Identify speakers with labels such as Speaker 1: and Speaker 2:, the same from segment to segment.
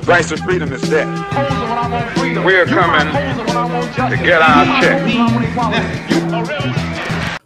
Speaker 1: Price of freedom is death. We're coming to get our check.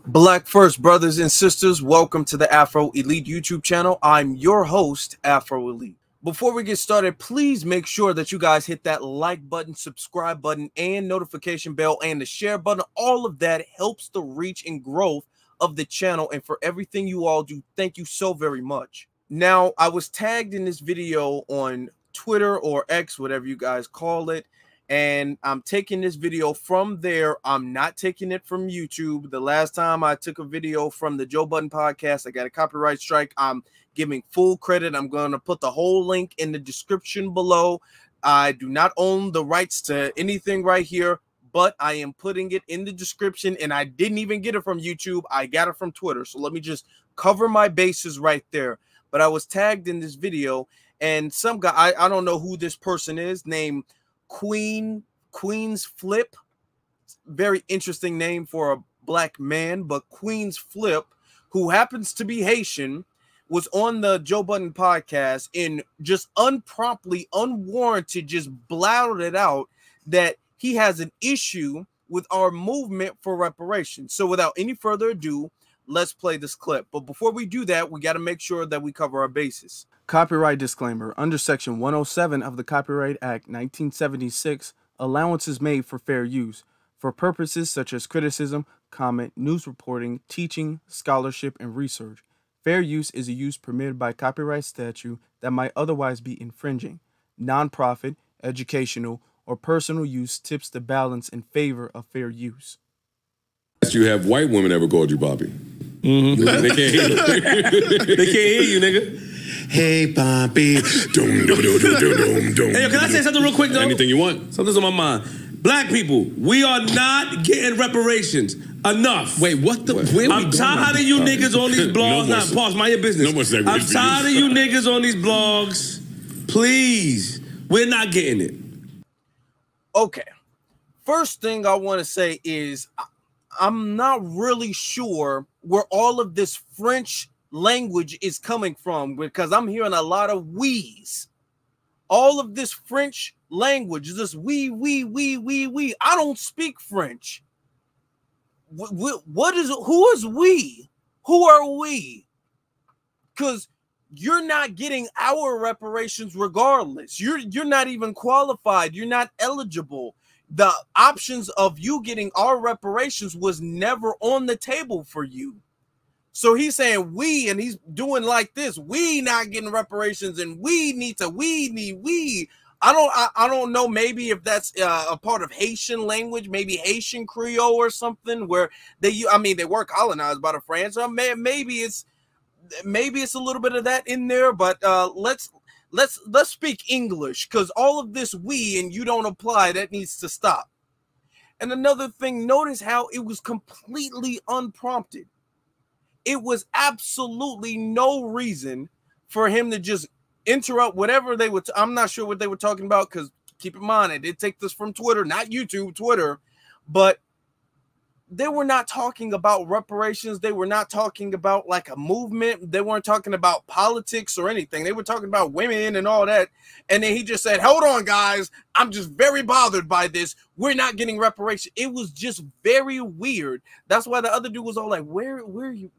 Speaker 2: Black first, brothers and sisters, welcome to the Afro Elite YouTube channel. I'm your host, Afro Elite. Before we get started, please make sure that you guys hit that like button, subscribe button, and notification bell, and the share button. All of that helps the reach and growth of the channel, and for everything you all do, thank you so very much. Now, I was tagged in this video on Twitter or X, whatever you guys call it, and I'm taking this video from there. I'm not taking it from YouTube. The last time I took a video from the Joe Budden podcast, I got a copyright strike. I'm giving full credit. I'm going to put the whole link in the description below. I do not own the rights to anything right here, but I am putting it in the description, and I didn't even get it from YouTube. I got it from Twitter. So let me just cover my bases right there. But I was tagged in this video, and some guy, I don't know who this person is, named Queenzflip. Very interesting name for a black man, but Queenzflip, who happens to be Haitian, was on the Joe Budden podcast and just unpromptly, unwarranted, just blurted it out that he has an issue with our movement for reparations. So without any further ado, let's play this clip. But before we do that, we got to make sure that we cover our bases. Copyright disclaimer. Under Section 107 of the Copyright Act 1976, allowance is made for fair use for purposes such as criticism, comment, news reporting, teaching, scholarship, and research. Fair use is a use permitted by copyright statute that might otherwise be infringing. Non-profit, educational, or personal use tips the balance in favor of fair use.
Speaker 3: You have white women ever called you Bobby? Mm-hmm. They can't hear you. They can't hear you, nigga.
Speaker 4: Hey, Bobby.
Speaker 3: Dum, dum, dum, dum, dum, dum.
Speaker 4: Hey, can I say something real quick, though?
Speaker 3: Anything you want.
Speaker 4: Something's on my mind. Black people, we are not getting reparations. Enough.
Speaker 3: Wait, what the?
Speaker 4: I'm tired of you niggas on these blogs.
Speaker 3: No
Speaker 4: nah, pause, mind your business.
Speaker 3: No more segways.
Speaker 4: I'm tired of you niggas on these blogs. Please. We're not getting it.
Speaker 2: Okay. First thing I want to say is I'm not really sure where all of this French language is coming from, because I'm hearing a lot of we's. All of this French language, this we. I don't speak French. What is it? Who is we? Who are we? Because you're not getting our reparations regardless. You're not even qualified. You're not eligible. The options of you getting our reparations was never on the table for you. So he's saying we, and he's doing like this. We not getting reparations, and we need. I don't know. Maybe if that's a part of Haitian language, maybe Haitian Creole or something, where they were colonized by the French. So maybe it's a little bit of that in there. But let's speak English, because all of this we and you don't apply, that needs to stop. And another thing, notice how it was completely unprompted. It was absolutely no reason for him to just interrupt whatever they would. I'm not sure what they were talking about, because keep in mind, I did take this from Twitter, not YouTube, Twitter, but they were not talking about reparations. They were not talking about like a movement. They weren't talking about politics or anything. They were talking about women and all that. And then he just said, hold on, guys. I'm just very bothered by this. We're not getting reparations. It was just very weird. That's why the other dude was all like, what are you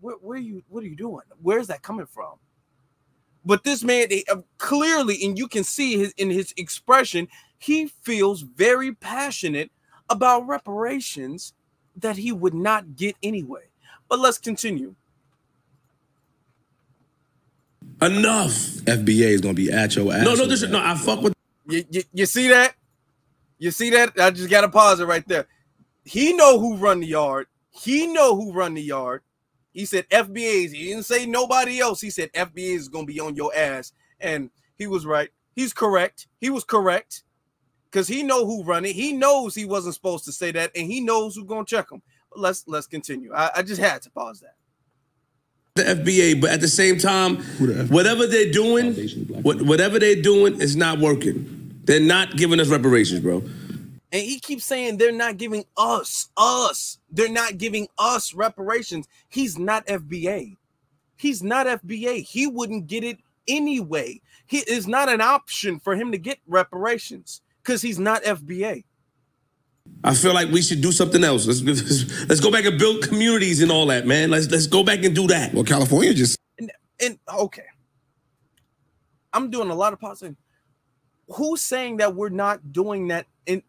Speaker 2: doing? Where's that coming from? But this man, clearly, and you can see in his expression, he feels very passionate about reparations that he would not get anyway. But let's continue.
Speaker 4: Enough.
Speaker 3: FBA is gonna be at your ass.
Speaker 4: No, I fuck with.
Speaker 2: You see that? You see that? I just gotta pause it right there. He know who run the yard. He know who run the yard. He said FBAs. He didn't say nobody else. He said FBAs is gonna be on your ass, and he was right. He's correct. He was correct. Because he know who run it. He knows he wasn't supposed to say that, and he knows who's gonna check him. But let's continue. I just had to pause that.
Speaker 4: The FBA, but at the same time, whatever they're doing is not working. They're not giving us reparations, bro.
Speaker 2: And he keeps saying they're not giving us. They're not giving us reparations. He's not FBA. He's not FBA. He wouldn't get it anyway. he is not an option for him to get reparations because he's not FBA.
Speaker 4: I feel like we should do something else. Let's go back and build communities and all that, man. Let's go back and do that.
Speaker 5: Well, California just
Speaker 2: and okay. I'm doing a lot of positive. Who's saying that we're not doing that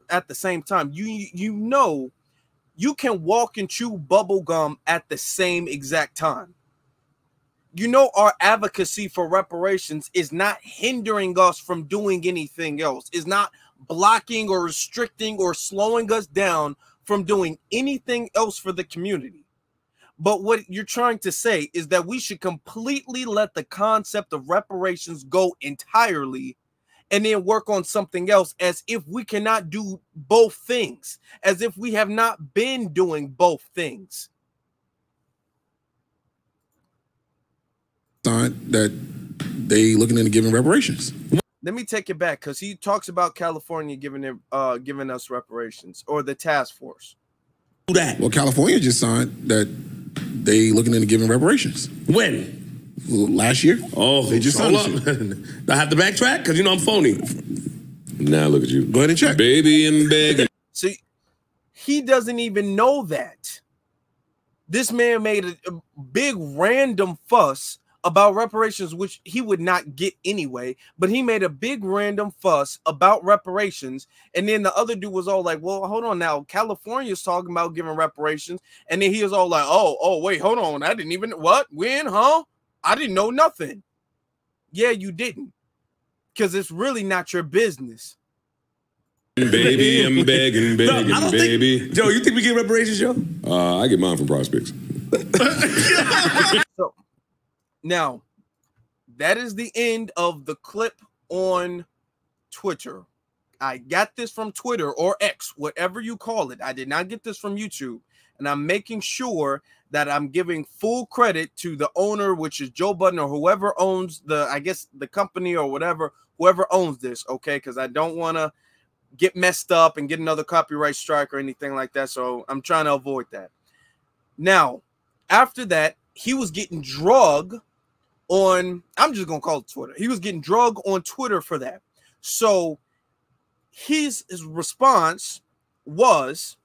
Speaker 2: at the same time? You know, you can walk and chew bubble gum at the same exact time. You know, our advocacy for reparations is not hindering us from doing anything else. Is not blocking or restricting or slowing us down from doing anything else for the community. But what you're trying to say is that we should completely let the concept of reparations go entirely and then work on something else, as if we cannot do both things, as if we have not been doing both things.
Speaker 5: That they looking into giving reparations.
Speaker 2: Let me take it back, because he talks about California giving us reparations, or the task force.
Speaker 4: Do that.
Speaker 5: Well, California just signed that they looking into giving reparations.
Speaker 4: When?
Speaker 5: Last year.
Speaker 4: Oh,
Speaker 5: they just signed
Speaker 4: it. I have to backtrack because you know I'm phony.
Speaker 3: Now look at you.
Speaker 5: Go ahead and check.
Speaker 3: Baby and begging.
Speaker 2: See, he doesn't even know that. This man made a big random fuss about reparations, which he would not get anyway, but he made a big random fuss about reparations, and then the other dude was all like, well, hold on now, California's talking about giving reparations, and then he was all like, oh wait, hold on, I didn't even, what, when, huh? I didn't know nothing. Yeah, you didn't, because it's really not your business.
Speaker 3: Baby, I'm begging,
Speaker 4: No,
Speaker 3: baby.
Speaker 4: Joe, you think we get reparations, Joe?
Speaker 3: I get mine from prospects.
Speaker 2: So, now, that is the end of the clip on Twitter. I got this from Twitter or X, whatever you call it. I did not get this from YouTube. And I'm making sure that I'm giving full credit to the owner, which is Joe Budden, or whoever owns the, I guess, the company or whatever, whoever owns this, okay? Because I don't want to get messed up and get another copyright strike or anything like that. So I'm trying to avoid that. Now, after that, he was getting drugged on, I'm just gonna call it Twitter. He was getting drugged on Twitter for that. So his response was,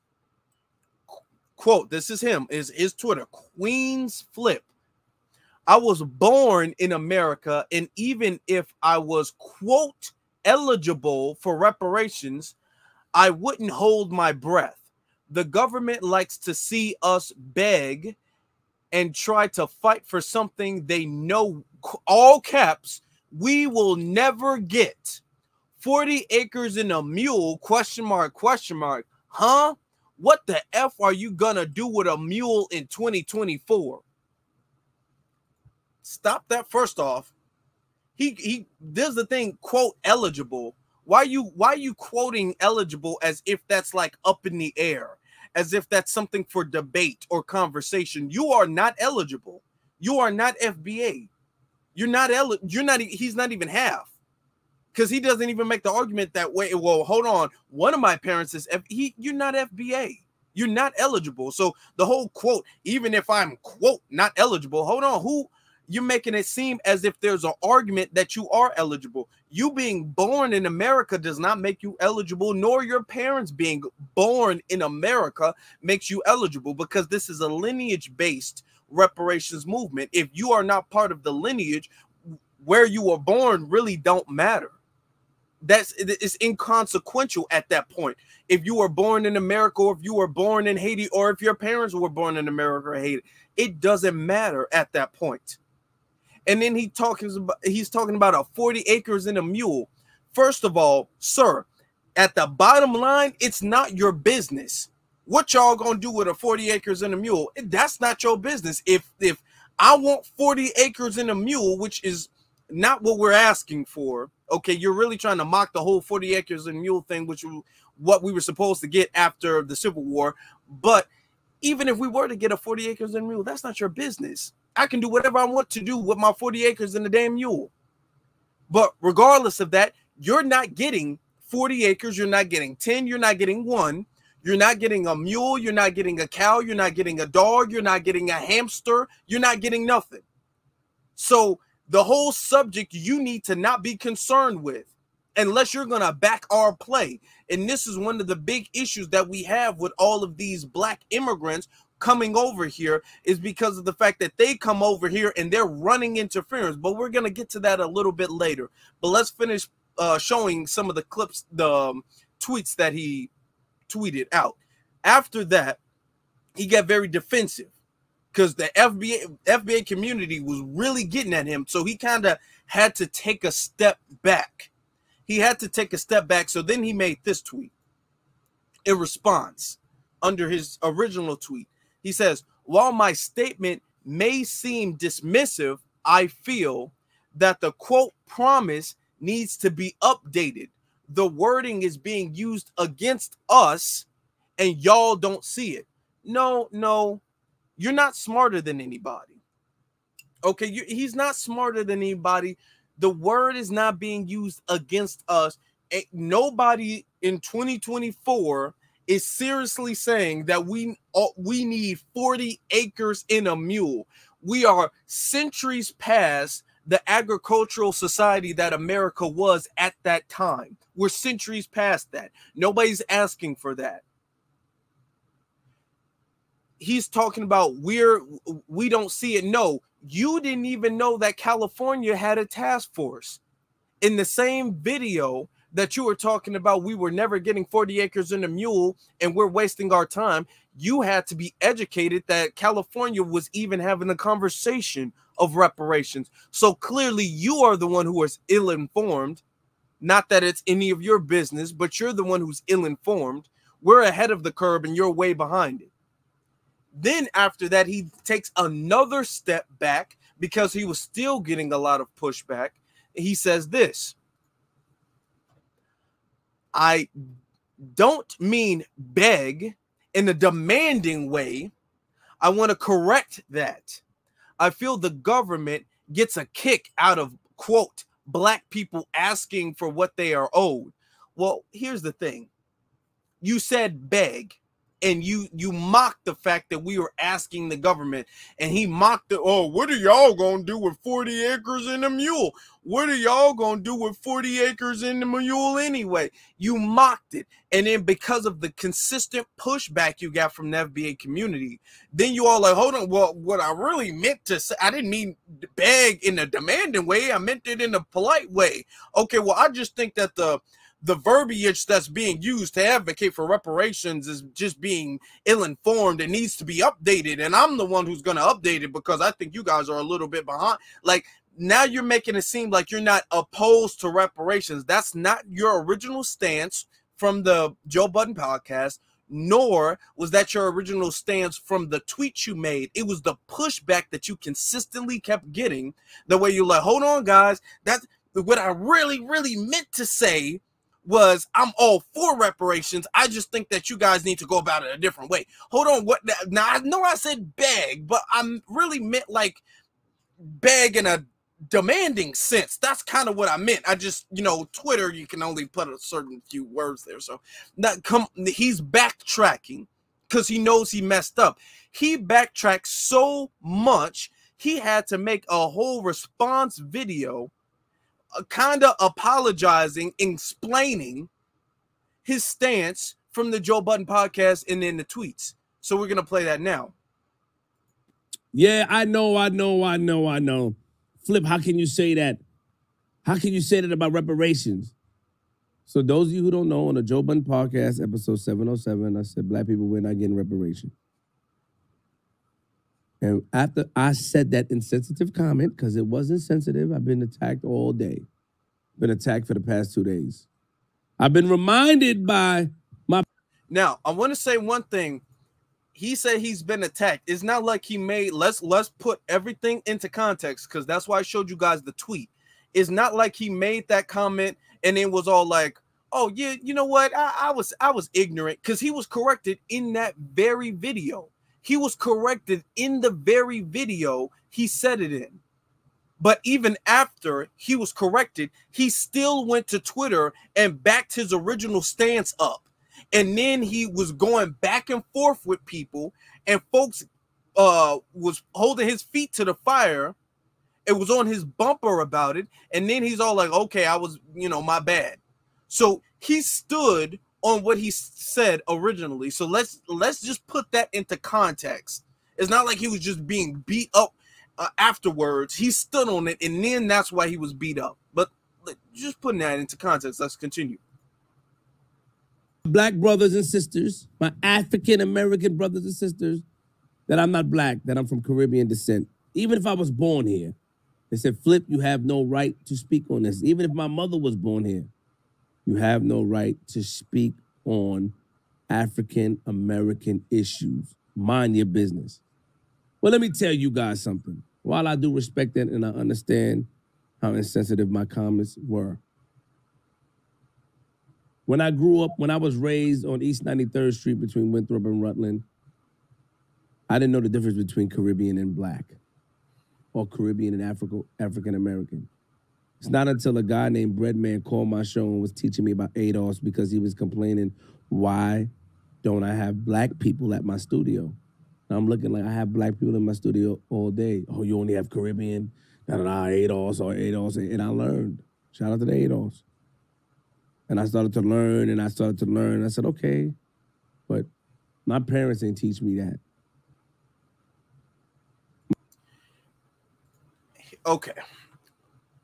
Speaker 2: quote, this is him, is his Twitter, Queenzflip. I was born in America, and even if I was, quote, eligible for reparations, I wouldn't hold my breath. The government likes to see us beg and try to fight for something they know, all caps, we will never get. 40 acres and a mule, question mark, huh? What the F are you gonna do with a mule in 2024? Stop that first off. He does the thing, quote, eligible. Why are you quoting eligible as if that's like up in the air? As if that's something for debate or conversation. You are not eligible. You are not FBA. You're not he's not even half. Because he doesn't even make the argument that way. Well, hold on. One of my parents is you're not FBA. You're not eligible. So the whole quote, even if I'm, quote, not eligible, hold on, you're making it seem as if there's an argument that you are eligible. You being born in America does not make you eligible, nor your parents being born in America makes you eligible, because this is a lineage-based reparations movement. If you are not part of the lineage, where you were born really don't matter. It's inconsequential at that point. If you were born in America, or if you were born in Haiti, or if your parents were born in America or Haiti, it doesn't matter at that point. And then he's talking about a 40 acres and a mule. First of all, sir, at the bottom line, it's not your business. What y'all gonna do with a 40 acres and a mule? That's not your business. If I want 40 acres and a mule, which is not what we're asking for, okay, you're really trying to mock the whole 40 acres and mule thing, which was what we were supposed to get after the Civil War. But even if we were to get a 40 acres and a mule, that's not your business. I can do whatever I want to do with my 40 acres and a damn mule. But regardless of that, you're not getting 40 acres. You're not getting 10. You're not getting 1. You're not getting a mule. You're not getting a cow. You're not getting a dog. You're not getting a hamster. You're not getting nothing. So The whole subject you need to not be concerned with unless you're going to back our play. And this is one of the big issues that we have with all of these black immigrants coming over here, is because of the fact that they come over here and they're running interference. But we're going to get to that a little bit later. But let's finish showing some of the clips, the tweets that he tweeted out. After that, he got very defensive because the FBA community was really getting at him. So he kind of had to take a step back. He had to take a step back. So then he made this tweet in response under his original tweet. He says, while my statement may seem dismissive, I feel that the quote promise needs to be updated. The wording is being used against us and y'all don't see it. No, you're not smarter than anybody. Okay, he's not smarter than anybody. The word is not being used against us. Nobody in 2024 is seriously saying that we need 40 acres in a mule. We are centuries past the agricultural society that America was at that time. We're centuries past that. Nobody's asking for that. He's talking about we don't see it. No, you didn't even know that California had a task force. In the same video that you were talking about, we were never getting 40 acres in a mule and we're wasting our time. You had to be educated that California was even having a conversation of reparations. So clearly you are the one who is ill-informed. Not that it's any of your business, but you're the one who's ill-informed. We're ahead of the curve and you're way behind it. Then after that, he takes another step back because he was still getting a lot of pushback. He says this: I don't mean beg in a demanding way. I want to correct that. I feel the government gets a kick out of, quote, black people asking for what they are owed. Well, here's the thing. You said beg, and you mocked the fact that we were asking the government, and he mocked it. Oh, what are y'all gonna do with 40 acres in a mule? What are y'all gonna do with 40 acres in the mule anyway? You mocked it, and then because of the consistent pushback you got from the FBA community, then you all like, hold on, well, what I really meant to say, I didn't mean beg in a demanding way, I meant it in a polite way. Okay, well, I just think that the verbiage that's being used to advocate for reparations is just being ill-informed and needs to be updated. And I'm the one who's going to update it because I think you guys are a little bit behind. Like, now you're making it seem like you're not opposed to reparations. That's not your original stance from the Joe Budden podcast, nor was that your original stance from the tweet you made. It was the pushback that you consistently kept getting, the way you're like, hold on, guys, that's what I really meant to say was I'm all for reparations. I just think that you guys need to go about it a different way. Hold on, what? Now I know I said beg, but I really meant like beg in a demanding sense. That's kind of what I meant. I just, you know, Twitter, you can only put a certain few words there. So he's backtracking because he knows he messed up. He backtracked so much, he had to make a whole response video kind of apologizing, explaining his stance from the Joe Budden podcast and then the tweets. So we're going to play that now.
Speaker 4: Yeah, I know. Flip, how can you say that? How can you say that about reparations? So those of you who don't know, on the Joe Budden podcast, episode 707, I said black people, we're not getting reparations. And after I said that insensitive comment, because it wasn't sensitive, I've been attacked all day. Been attacked for the past 2 days. I've been reminded by my...
Speaker 2: Now, I want to say one thing. He said he's been attacked. It's not like he made... Let's put everything into context, because that's why I showed you guys the tweet. It's not like he made that comment and it was all like, oh, yeah, you know what? I was ignorant, because he was corrected in that very video. He was corrected in the very video he said it in. But even after he was corrected, he still went to Twitter and backed his original stance up. And then he was going back and forth with people, and folks was holding his feet to the fire It was on his bumper about it. And then he's all like, okay, I was, my bad. So he stood on what he said originally. So let's just put that into context. It's not like he was just being beat up afterwards. He stood on it, and then that's why he was beat up. But just putting that into context, let's continue.
Speaker 4: Black brothers and sisters, my African-American brothers and sisters, that I'm not black, that I'm from Caribbean descent. Even if I was born here, they said, Flip, you have no right to speak on this. Even if my mother was born here, you have no right to speak on African-American issues. Mind your business. Well, let me tell you guys something. While I do respect that and I understand how insensitive my comments were, when I grew up, when I was raised on East 93rd Street between Winthrop and Rutland, I didn't know the difference between Caribbean and black or Caribbean and African-American. It's not until a guy named Breadman called my show and was teaching me about ADOS because he was complaining, why don't I have black people at my studio? And I'm looking like I have black people in my studio all day. Oh, you only have Caribbean? ADOS or ADOS. And I learned. Shout out to the ADOS. And I started to learn and I started to learn. I said, okay, but my parents didn't teach me that.
Speaker 2: Okay.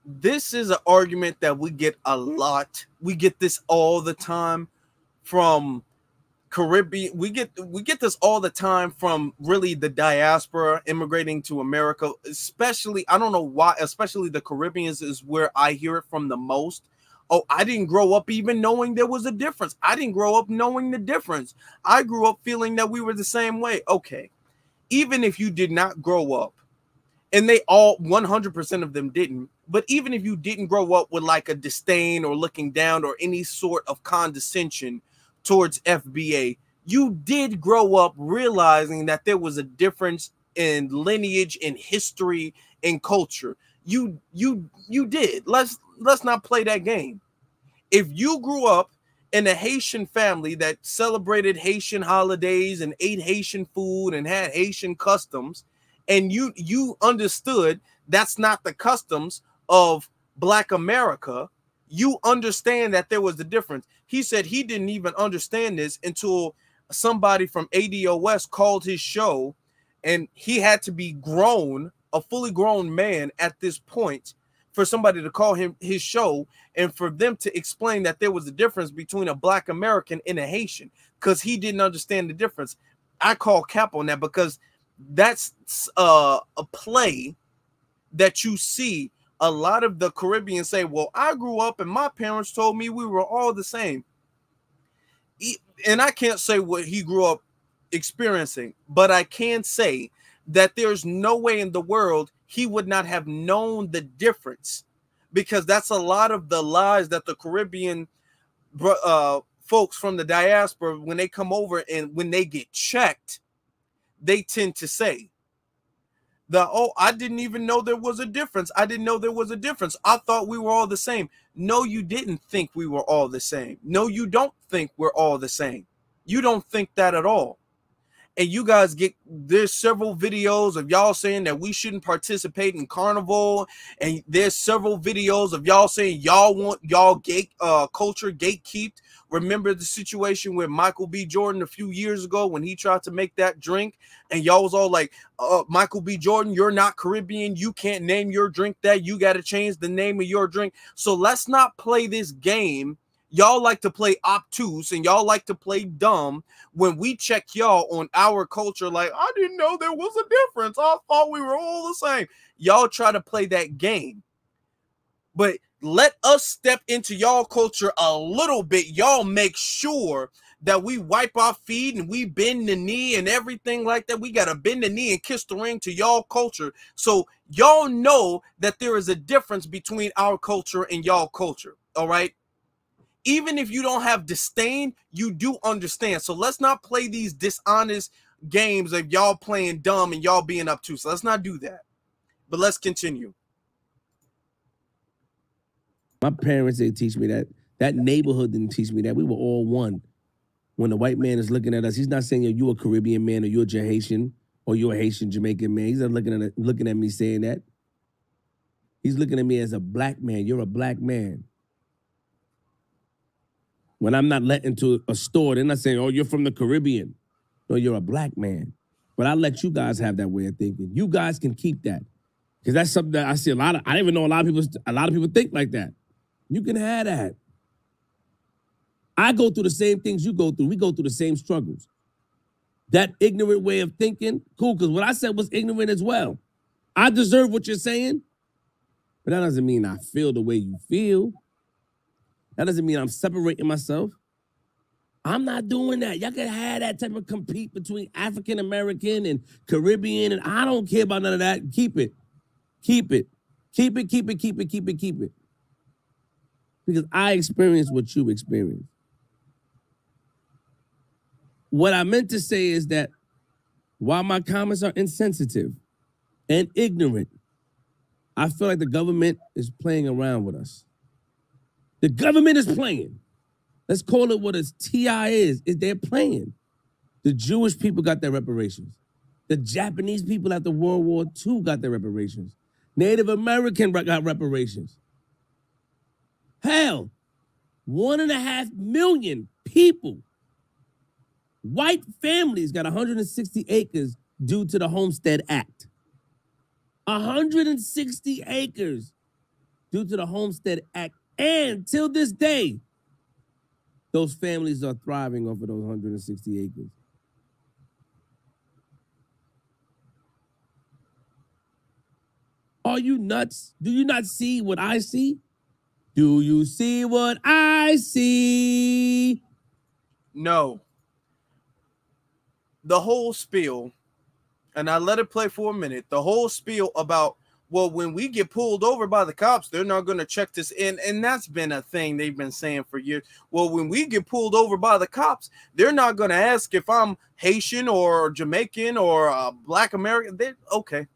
Speaker 2: This is an argument that we get a lot. We get this all the time from Caribbean. We get this all the time from really the diaspora immigrating to America, especially, I don't know why, especially the Caribbeans is where I hear it from the most. Oh, I didn't grow up even knowing there was a difference. I didn't grow up knowing the difference. I grew up feeling that we were the same way. Okay. Even if you did not grow up, and they all 100% of them didn't, but even if you didn't grow up with like a disdain or looking down or any sort of condescension towards FBA, you did grow up realizing that there was a difference in lineage, in history, in culture. You did. Let's not play that game. If you grew up in a Haitian family that celebrated Haitian holidays and ate Haitian food and had Haitian customs, and you understood that's not the customs of Black America, you understand that there was the difference. He said he didn't even understand this until somebody from ADOS called his show, and he had to be grown, a fully grown man at this point, for somebody to call him his show and for them to explain that there was a difference between a Black American and a Haitian, because he didn't understand the difference. I call cap on that because that's a play that you see a lot of the Caribbeans say, well, I grew up and my parents told me we were all the same. And I can't say what he grew up experiencing, but I can say that there's no way in the world he would not have known the difference, because that's a lot of the lies that the Caribbean folks from the diaspora, when they come over and when they get checked, they tend to say oh, I didn't even know there was a difference. I didn't know there was a difference. I thought we were all the same. No, you didn't think we were all the same. No, you don't think we're all the same. You don't think that at all. And you guys there's several videos of y'all saying that we shouldn't participate in Carnival. And there's several videos of y'all saying y'all want y'all culture gatekeeped. Remember the situation with Michael B. Jordan a few years ago when he tried to make that drink, and y'all was all like, Michael B. Jordan, you're not Caribbean. You can't name your drink that. You got to change the name of your drink. So let's not play this game. Y'all like to play obtuse and y'all like to play dumb when we check y'all on our culture. Like, I didn't know there was a difference. I thought we were all the same. Y'all try to play that game. But let us step into y'all culture a little bit. Y'all make sure that we wipe our feet and we bend the knee and everything like that. We got to bend the knee and kiss the ring to y'all culture. So y'all know that there is a difference between our culture and y'all culture. All right. Even if you don't have disdain, you do understand. So let's not play these dishonest games of y'all playing dumb and y'all being obtuse. So let's not do that. But let's continue.
Speaker 4: My parents didn't teach me that. That neighborhood didn't teach me that. We were all one. When the white man is looking at us, he's not saying you're a Caribbean man or you're a Haitian or you're a Haitian Jamaican man. He's not looking at me saying that. He's looking at me as a black man. You're a black man. When I'm not let into a store, they're not saying, oh, you're from the Caribbean. No, you're a black man. But I let you guys have that way of thinking. You guys can keep that. Because that's something that I see a lot of, I didn't even know a lot of people think like that. You can have that. I go through the same things you go through. We go through the same struggles. That ignorant way of thinking, cool, because what I said was ignorant as well. I deserve what you're saying, but that doesn't mean I feel the way you feel. That doesn't mean I'm separating myself. I'm not doing that. Y'all can have that type of compete between African American and Caribbean, and I don't care about none of that. Keep it. Keep it. Keep it, keep it, keep it, keep it, keep it. Because I experienced what you experienced. What I meant to say is that while my comments are insensitive and ignorant, I feel like the government is playing around with us. The government is playing. Let's call it what a TI is they're playing. The Jewish people got their reparations. The Japanese people after World War II got their reparations. Native American got reparations. Hell, 1.5 million people, white families got 160 acres due to the Homestead Act. 160 acres due to the Homestead Act. And till this day, those families are thriving off of those 160 acres. Are you nuts? Do you not see what I see? Do you see what I see?
Speaker 2: No. The whole spiel, and I let it play for a minute, the whole spiel about, well, when we get pulled over by the cops, they're not going to check this in. And that's been a thing they've been saying for years. Well, when we get pulled over by the cops, they're not going to ask if I'm Haitian or Jamaican or Black American. Okay.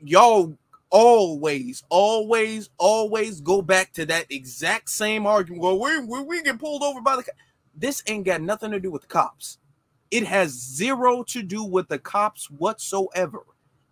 Speaker 2: Y'all always go back to that exact same argument. Well, when we get pulled over by the cops, this ain't got nothing to do with the cops. It has zero to do with the cops whatsoever.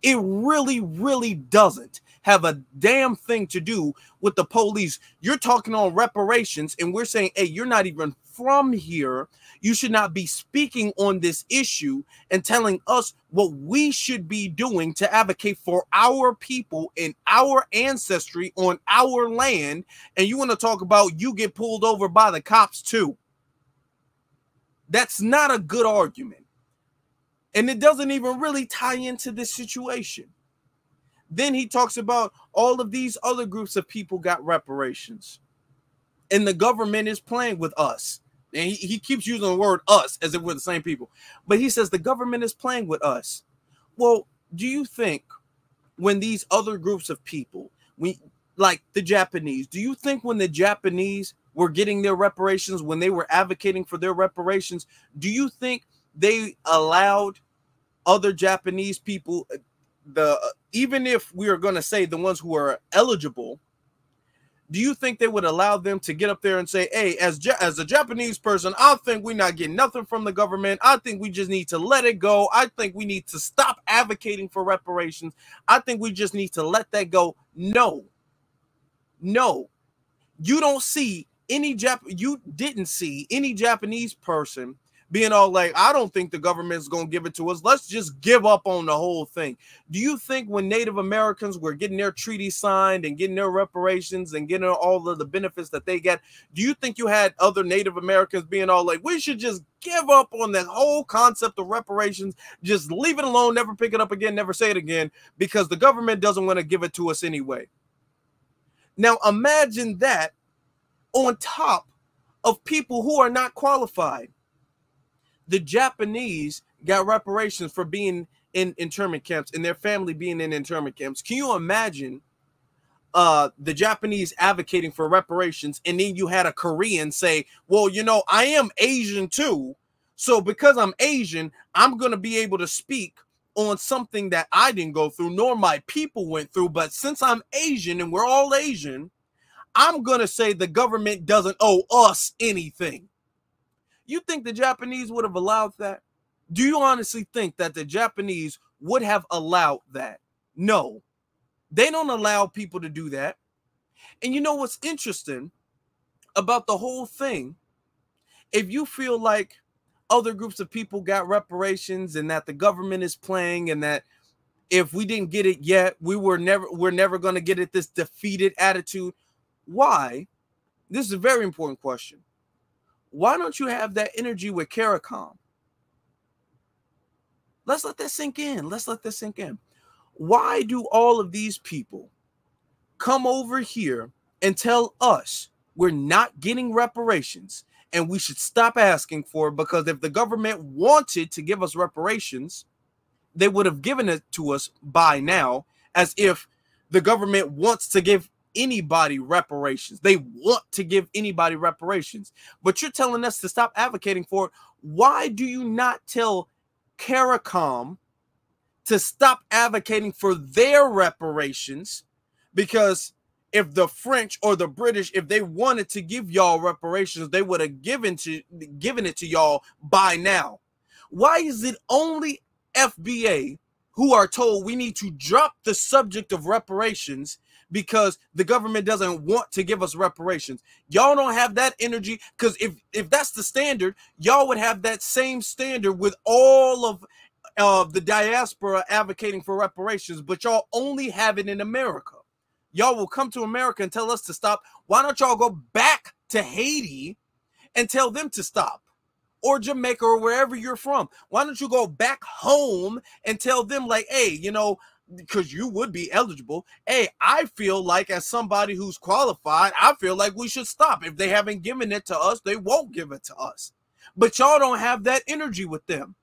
Speaker 2: It really, really doesn't have a damn thing to do with the police. You're talking on reparations, and we're saying, hey, you're not even from here. You should not be speaking on this issue and telling us what we should be doing to advocate for our people and our ancestry on our land. And you want to talk about you get pulled over by the cops too. That's not a good argument. And it doesn't even really tie into this situation. Then he talks about all of these other groups of people got reparations. And the government is playing with us. And he keeps using the word us as if we're the same people. But he says the government is playing with us. Well, do you think when these other groups of people, like the Japanese, do you think when the Japanese were getting their reparations, when they were advocating for their reparations, do you think they allowed other Japanese people, even if we are going to say the ones who are eligible, do you think they would allow them to get up there and say, hey, as a Japanese person, I think we're not getting nothing from the government. I think we just need to let it go. I think we need to stop advocating for reparations. I think we just need to let that go. No. You don't see you didn't see any Japanese person being all like, I don't think the government's going to give it to us. Let's just give up on the whole thing. Do you think when Native Americans were getting their treaty signed and getting their reparations and getting all of the benefits that they get, do you think you had other Native Americans being all like, we should just give up on that whole concept of reparations, just leave it alone, never pick it up again, never say it again, because the government doesn't want to give it to us anyway? Now imagine that on top of people who are not qualified. The Japanese got reparations for being in internment camps and their family being in internment camps. Can you imagine the Japanese advocating for reparations, and then you had a Korean say, well, you know, I am Asian too. So because I'm Asian, I'm going to be able to speak on something that I didn't go through, nor my people went through. But since I'm Asian and we're all Asian, I'm going to say the government doesn't owe us anything. You think the Japanese would have allowed that? Do you honestly think that the Japanese would have allowed that? No, They don't allow people to do that. And you know what's interesting about the whole thing? If you feel like other groups of people got reparations and that the government is playing and that if we didn't get it yet, we're never going to get it, this defeated attitude. Why? This is a very important question. Why don't you have that energy with CARICOM? Let's let that sink in. Let's let that sink in. Why do all of these people come over here and tell us we're not getting reparations and we should stop asking for it? Because if the government wanted to give us reparations, they would have given it to us by now, as if the government wants to give anybody reparations. They want to give anybody reparations. But you're telling us to stop advocating for it. Why do you not tell CARICOM to stop advocating for their reparations? Because if the French or the British, if they wanted to give y'all reparations, they would have given it to y'all by now. Why is it only FBA who are told we need to drop the subject of reparations because the government doesn't want to give us reparations? Y'all don't have that energy, because if that's the standard, y'all would have that same standard with all of the diaspora advocating for reparations, but y'all only have it in America. Y'all will come to America and tell us to stop. Why don't y'all go back to Haiti and tell them to stop? Or Jamaica, or wherever you're from. Why don't you go back home and tell them, like, hey, you know, because you would be eligible. Hey, I feel like, as somebody who's qualified, I feel like we should stop. If they haven't given it to us, they won't give it to us. But y'all don't have that energy with them.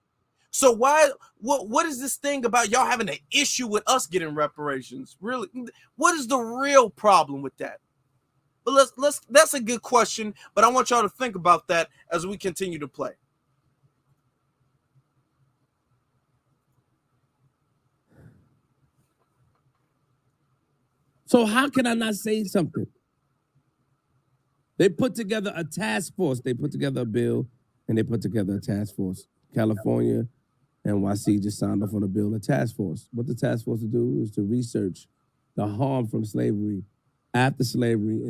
Speaker 2: So why, what is this thing about y'all having an issue with us getting reparations? Really, what is the real problem with that? But that's a good question, but I want y'all to think about that as we continue to play.
Speaker 4: So how can I not say something? They put together a task force. They put together a bill, and they put together a task force. California, NYC just signed off on a bill, a task force. What the task force to do is to research the harm from slavery, after slavery,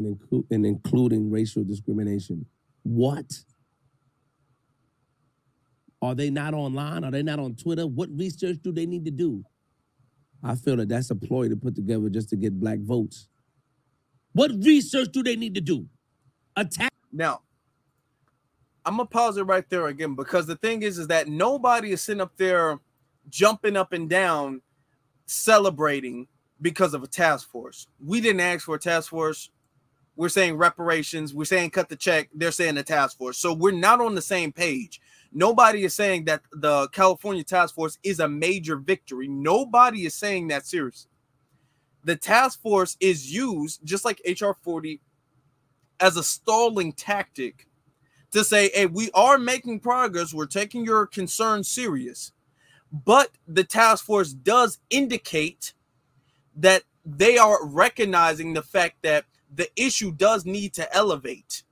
Speaker 4: and including racial discrimination. What? Are they not online? Are they not on Twitter? What research do they need to do? I feel that that's a ploy to put together just to get black votes. What research do they need to do? Attack.
Speaker 2: Now, I'm going to pause it right there again, because the thing is that nobody is sitting up there jumping up and down celebrating because of a task force. We didn't ask for a task force. We're saying reparations. We're saying cut the check. They're saying a task force. So we're not on the same page. Nobody is saying that the California task force is a major victory. Nobody is saying that seriously. The task force is used, just like HR 40, as a stalling tactic to say, hey, we are making progress. We're taking your concerns serious. But the task force does indicate that they are recognizing the fact that the issue does need to elevate.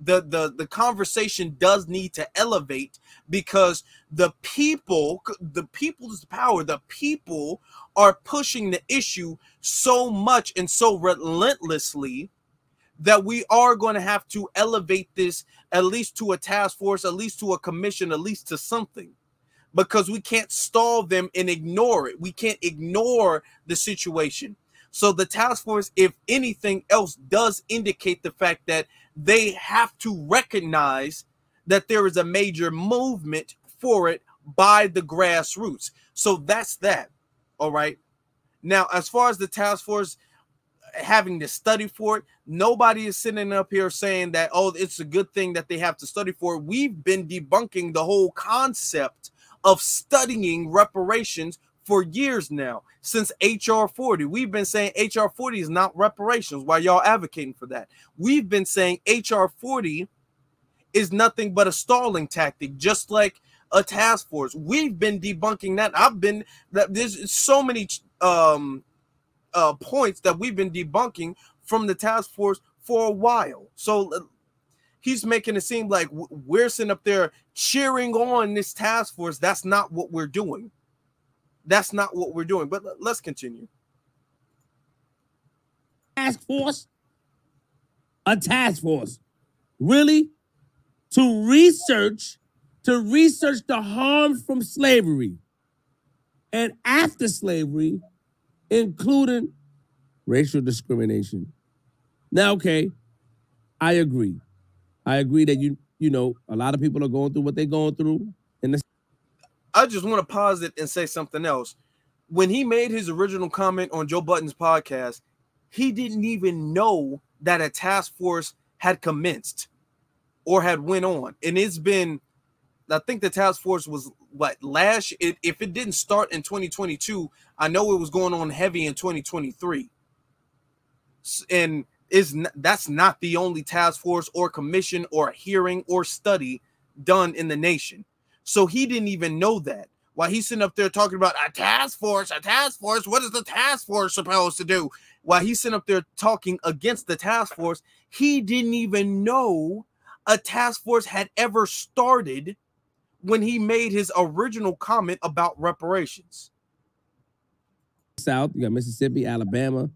Speaker 2: The conversation does need to elevate, because the people's power, the people are pushing the issue so much and so relentlessly that we are going to have to elevate this at least to a task force, at least to a commission, at least to something. Because we can't stall them and ignore it. We can't ignore the situation. So the task force, if anything else, does indicate the fact that they have to recognize that there is a major movement for it by the grassroots. So that's that. All right. Now, as far as the task force having to study for it, nobody is sitting up here saying that, oh, it's a good thing that they have to study for it. We've been debunking the whole concept of studying reparations for years now, since HR 40. We've been saying HR 40 is not reparations. Why y'all advocating for that? We've been saying HR 40 is nothing but a stalling tactic, just like a task force. We've been debunking that. There's so many points that we've been debunking from the task force for a while. So he's making it seem like we're sitting up there cheering on this task force. That's not what we're doing. That's not what we're doing. But let's continue.
Speaker 4: task force? A task force. Really? To research the harm from slavery and after slavery, including racial discrimination. Now, okay, I agree. I agree that you know, a lot of people are going through what they're going through.
Speaker 2: I just want to pause it and say something else. When he made his original comment on Joe Budden's podcast, he didn't even know that a task force had commenced or had went on. And it's been, I think the task force was what if it didn't start in 2022, I know it was going on heavy in 2023. And that's not the only task force or commission or hearing or study done in the nation. So he didn't even know that. While he's sitting up there talking about a task force, what is the task force supposed to do? While he's sitting up there talking against the task force, he didn't even know a task force had ever started when he made his original comment about reparations.
Speaker 4: South, you got Mississippi, Alabama.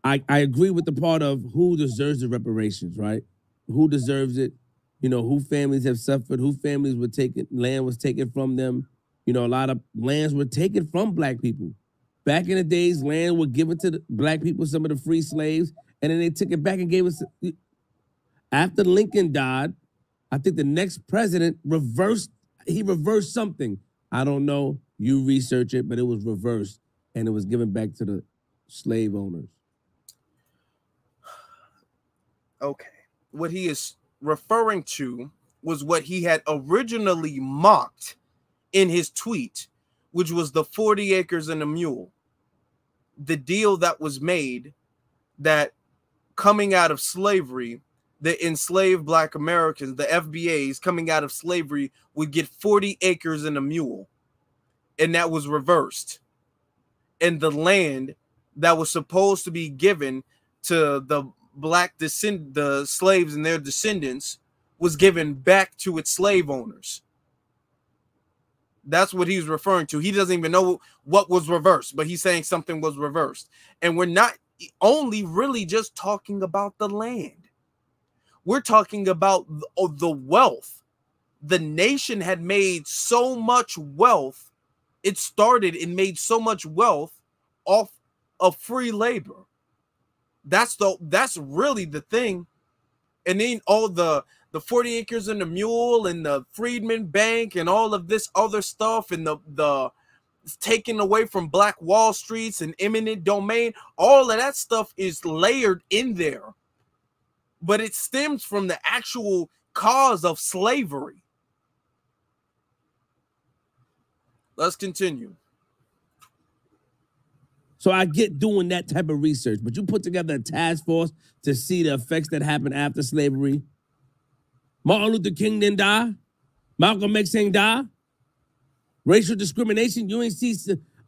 Speaker 4: I agree with the part of who deserves the reparations, right? Who deserves it? You know, who families have suffered, who families were taken, land was taken from them. You know, a lot of lands were taken from black people. Back in the days, land was given to the black people, some of the free slaves, and then they took it back and gave us. After Lincoln died, I think the next president reversed something. I don't know, you research it, but it was reversed, and it was given back to the slave owners.
Speaker 2: Okay. What he is referring to was what he had originally mocked in his tweet, which was the 40 acres and a mule. The deal that was made that coming out of slavery, the enslaved black Americans, the FBAs coming out of slavery would get 40 acres and a mule. And that was reversed. And the land that was supposed to be given to the the slaves and their descendants was given back to its slave owners. That's what he's referring to. He doesn't even know what was reversed, but he's saying something was reversed. And we're not only really just talking about the land. We're talking about the wealth. The nation had made so much wealth. It started and made so much wealth off of free labor. That's really the thing. And then all the 40 acres and the mule and the Freedman Bank and all of this other stuff and the taken away from Black Wall Streets and eminent domain, all of that stuff is layered in there. But it stems from the actual cause of slavery. Let's continue.
Speaker 4: So I get doing that type of research, but you put together a task force to see the effects that happened after slavery. Martin Luther King didn't die. Malcolm X didn't die. Racial discrimination, you ain't see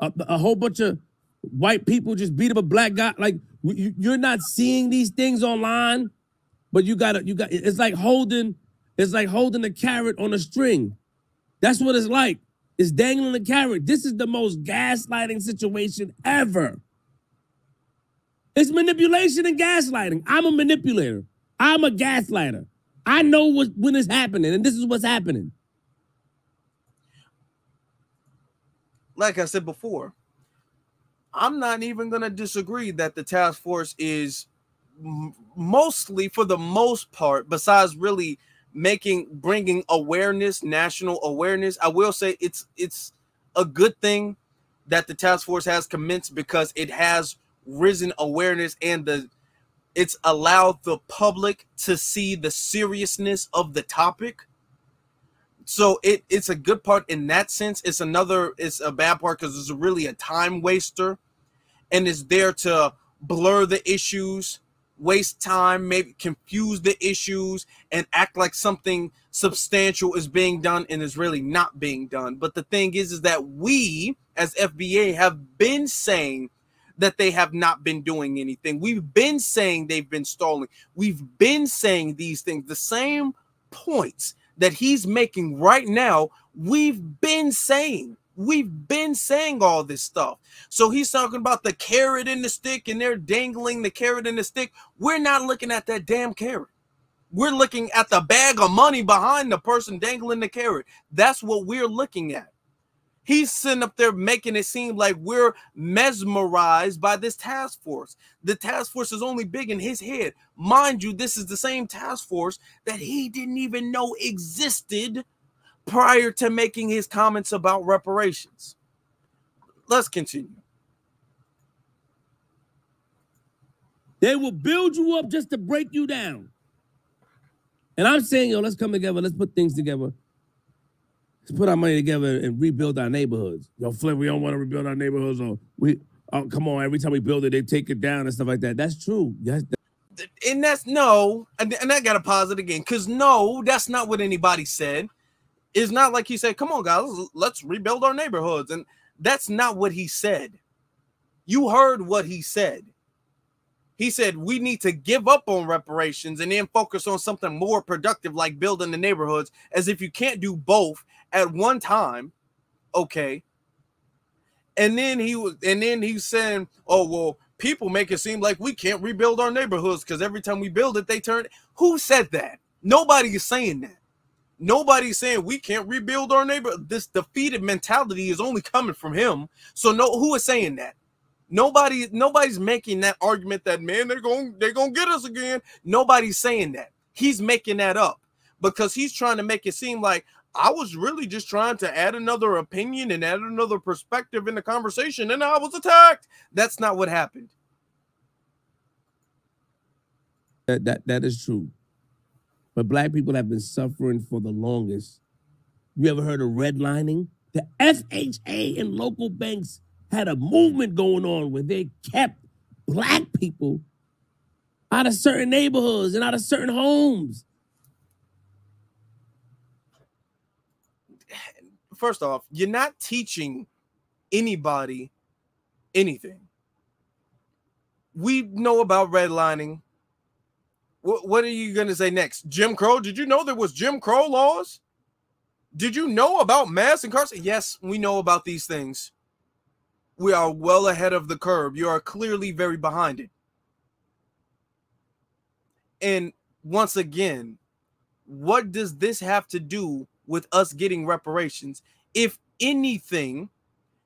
Speaker 4: a whole bunch of white people just beat up a black guy. Like, you're not seeing these things online, but you got it's like holding a carrot on a string. That's what it's like. It's dangling a carrot. This is the most gaslighting situation ever. It's manipulation and gaslighting. I'm a manipulator. I'm a gaslighter. I know when it's happening, and this is what's happening.
Speaker 2: Like I said before, I'm not even going to disagree that the task force is mostly, for the most part, besides really bringing awareness, national awareness, I will say it's a good thing that the task force has commenced, because it has risen awareness and it's allowed the public to see the seriousness of the topic. So it's a good part in that sense. It's a bad part because it's really a time waster, and it's there to blur the issues, waste time, maybe confuse the issues, and act like something substantial is being done and is really not being done. But the thing is that we as FBA have been saying that they have not been doing anything. We've been saying they've been stalling. We've been saying these things, the same points that he's making right now, we've been saying We've been saying all this stuff. So he's talking about the carrot and the stick, and they're dangling the carrot and the stick. We're not looking at that damn carrot. We're looking at the bag of money behind the person dangling the carrot. That's what we're looking at. He's sitting up there making it seem like we're mesmerized by this task force. The task force is only big in his head. Mind you, this is the same task force that he didn't even know existed prior to making his comments about reparations. Let's continue.
Speaker 4: They will build you up just to break you down. And I'm saying, yo, let's come together. Let's put things together. Let's put our money together and rebuild our neighborhoods. Yo, Flip, we don't want to rebuild our neighborhoods. Or come on, every time we build it, they take it down and stuff like that. That's true. Yes.
Speaker 2: And that's no. And I got to pause it again, because no, that's not what anybody said. It's not like he said, come on, guys, let's rebuild our neighborhoods. And that's not what he said. You heard what he said. He said, we need to give up on reparations and then focus on something more productive, like building the neighborhoods, as if you can't do both at one time. Okay. And then he's saying, oh, well, people make it seem like we can't rebuild our neighborhoods because every time we build it, they turn. Who said that? Nobody is saying that. Nobody's saying we can't rebuild our neighbor. This defeated mentality is only coming from him. So no, who is saying that? Nobody's making that argument that, man, they're gonna get us again. Nobody's saying that. He's making that up because he's trying to make it seem like I was really just trying to add another opinion and add another perspective in the conversation, and I was attacked. That's not what happened.
Speaker 4: That is true. But black people have been suffering for the longest. You ever heard of redlining? The FHA and local banks had a movement going on where they kept black people out of certain neighborhoods and out of certain homes.
Speaker 2: First off, you're not teaching anybody anything. We know about redlining. What are you going to say next? Jim Crow? Did you know there was Jim Crow laws? Did you know about mass incarceration? Yes, we know about these things. We are well ahead of the curve. You are clearly very behind it. And once again, what does this have to do with us getting reparations? If anything,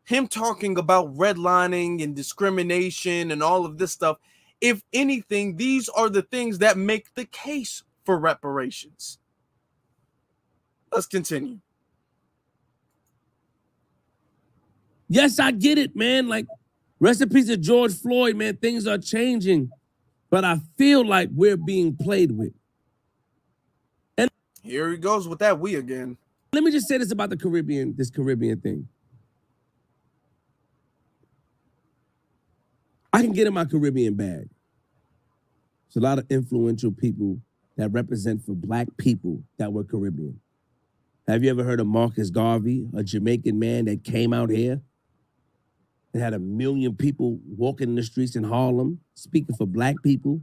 Speaker 2: him talking about redlining and discrimination and all of this stuff, if anything, these are the things that make the case for reparations. Let's continue.
Speaker 4: Yes, I get it, man. Like, rest in peace of George Floyd, man. Things are changing, but I feel like we're being played with. And
Speaker 2: here he goes with that we again.
Speaker 4: Let me just say this about the Caribbean, this Caribbean thing. I can get in my Caribbean bag. There's a lot of influential people that represent for black people that were Caribbean. Have you ever heard of Marcus Garvey, a Jamaican man that came out here and had 1 million people walking in the streets in Harlem, speaking for black people?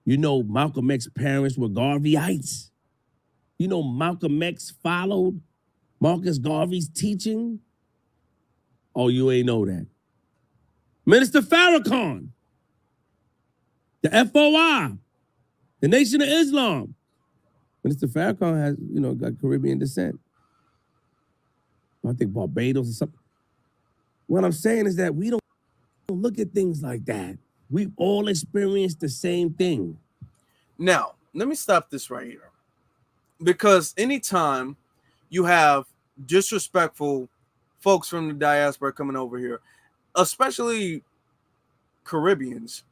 Speaker 4: You know, Malcolm X's parents were Garveyites. You know, Malcolm X followed Marcus Garvey's teaching. Oh, you ain't know that. Minister Farrakhan, the FOI, the Nation of Islam. Minister Farrakhan has, you know, got Caribbean descent. I think Barbados or something. What I'm saying is that we don't look at things like that. We all experience the same thing.
Speaker 2: Now, let me stop this right here. Because anytime you have disrespectful folks from the diaspora coming over here, especially Caribbeans,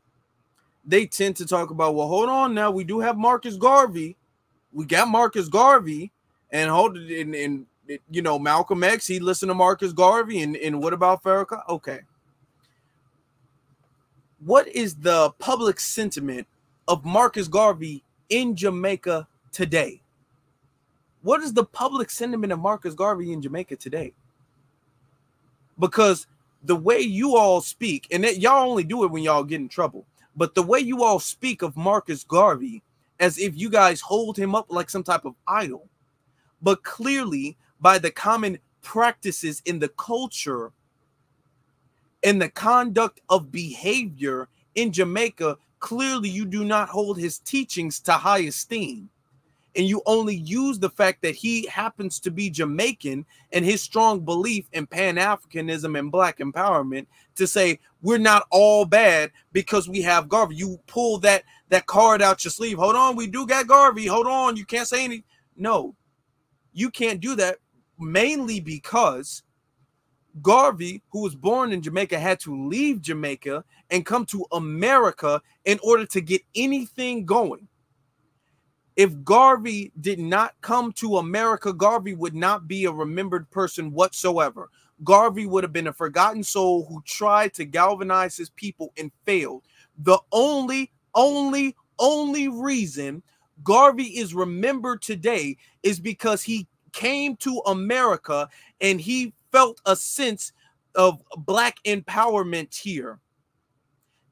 Speaker 2: they tend to talk about, well, hold on now, we do have Marcus Garvey. We got Marcus Garvey, and you know, Malcolm X, he listened to Marcus Garvey, and what about Farrakhan? Okay. What is the public sentiment of Marcus Garvey in Jamaica today? What is the public sentiment of Marcus Garvey in Jamaica today? Because the way you all speak, and y'all only do it when y'all get in trouble, but the way you all speak of Marcus Garvey as if you guys hold him up like some type of idol, but clearly by the common practices, in the culture, in the conduct of behavior in Jamaica, clearly you do not hold his teachings to high esteem. And you only use the fact that he happens to be Jamaican and his strong belief in Pan-Africanism and Black empowerment to say we're not all bad because we have Garvey. You pull that card out your sleeve. Hold on, we do got Garvey. Hold on, you can't say anything. No, you can't do that, mainly because Garvey, who was born in Jamaica, had to leave Jamaica and come to America in order to get anything going. If Garvey did not come to America, Garvey would not be a remembered person whatsoever. Garvey would have been a forgotten soul who tried to galvanize his people and failed. The only reason Garvey is remembered today is because he came to America and he felt a sense of Black empowerment here.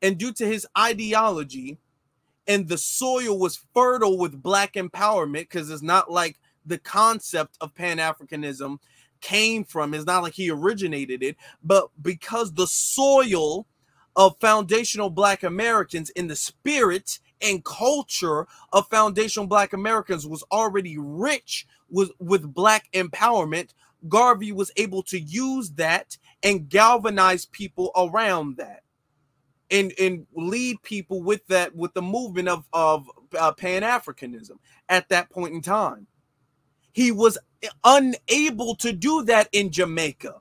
Speaker 2: And due to his ideology, and the soil was fertile with Black empowerment, because it's not like the concept of Pan-Africanism came from, it's not like he originated it, but because the soil of foundational Black Americans in the spirit and culture of foundational Black Americans was already rich with Black empowerment, Garvey was able to use that and galvanize people around that. And lead people with that, with the movement of Pan-Africanism at that point in time. He was unable to do that in Jamaica.